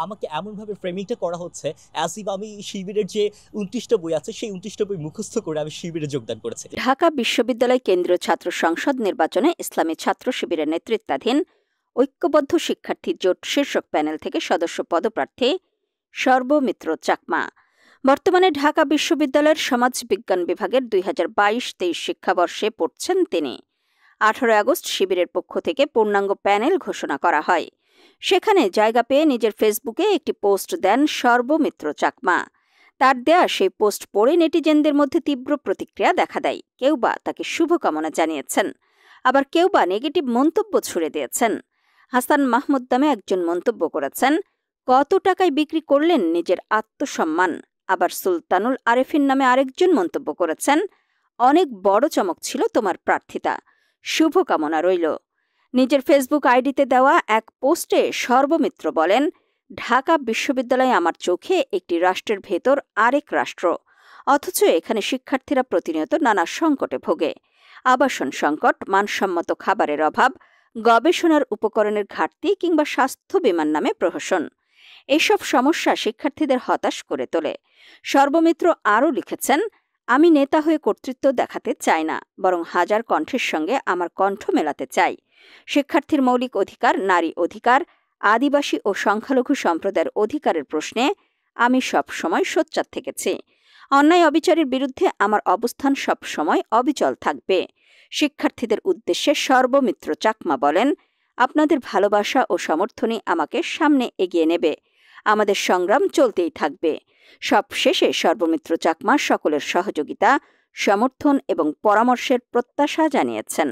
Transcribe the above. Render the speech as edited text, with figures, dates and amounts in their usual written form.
আমাকে এমনভাবে ফ্রেমিংটা করা হচ্ছে অ্যাজ ইফ আমি শিবিরের যে ২৯টা বই আছে সেই ২৯টা বই মুখস্থ করে আমি শিবিরে যোগদান করেছি। ঢাকা বিশ্ববিদ্যালয় কেন্দ্রীয় ছাত্র সংসদ নির্বাচনে ইসলামী ছাত্র শিবিরের নেতৃত্বাধীন ঐক্যবদ্ধ শিক্ষার্থী জোট শীর্ষক প্যানেল থেকে সদস্য পদপ্রার্থী সর্বমিত্র চাকমা। বর্তমানে ঢাকা বিশ্ববিদ্যালয়ের সমাজ বিজ্ঞান বিভাগের ২০২২-২৩ শিক্ষাবর্ষে পড়ছেন তিনি। ১৮ আগস্ট শিবিরের পক্ষ থেকে পূর্ণাঙ্গ প্যানেল ঘোষণা করা হয়। সেখানে জায়গা পেয়ে নিজের ফেসবুকে একটি পোস্ট দেন সর্বমিত্র চাকমা। তার দেয়া সেই পোস্ট পড়ে নেটিজেনদের মধ্যে তীব্র প্রতিক্রিয়া দেখা দেয়। কেউ বা তাকে শুভকামনা জানিয়েছেন, আবার কেউ বা নেগেটিভ মন্তব্য ছুড়ে দিয়েছেন। হাসান মাহমুদ নামে একজন মন্তব্য করেছেন, কত টাকায় বিক্রি করলেন নিজের আত্মসম্মান। আবার সুলতানুল আরেফিন নামে আরেকজন মন্তব্য করেছেন, অনেক বড় চমক ছিল তোমার প্রার্থিতা, শুভকামনা রইল। নিজের ফেসবুক আইডিতে দেওয়া এক পোস্টে সর্বমিত্র বলেন, ঢাকা বিশ্ববিদ্যালয় আমার চোখে একটি রাষ্ট্রের ভেতর আরেক রাষ্ট্র, অথচ এখানে শিক্ষার্থীরা প্রতিনিয়ত নানা সংকটে ভোগে। আবাসন সংকট, মানসম্মত খাবারের অভাব, গবেষণার উপকরণের ঘাটতি কিংবা স্বাস্থ্য বিমার নামে প্রহসন, এসব সমস্যা শিক্ষার্থীদের হতাশ করে তোলে। সর্বমিত্র আরও লিখেছেন, আমি নেতা হয়ে কর্তৃত্ব দেখাতে চাই না, বরং হাজার কণ্ঠের সঙ্গে আমার কণ্ঠ মেলাতে চাই। শিক্ষার্থীর মৌলিক অধিকার, নারী অধিকার, আদিবাসী ও সংখ্যালঘু সম্প্রদায়ের অধিকারের প্রশ্নে আমি সব সময় সোচ্চার থেকেছি। অন্যায় অবিচারের বিরুদ্ধে আমার অবস্থান সব সময় অবিচল থাকবে। শিক্ষার্থীদের উদ্দেশ্যে সর্বমিত্র চাকমা বলেন, আপনাদের ভালোবাসা ও সমর্থনই আমাকে সামনে এগিয়ে নেবে। আমাদের সংগ্রাম চলতেই থাকবে। সব শেষে সর্বমিত্র চাকমা সকলের সহযোগিতা, সমর্থন এবং পরামর্শের প্রত্যাশা জানিয়েছেন।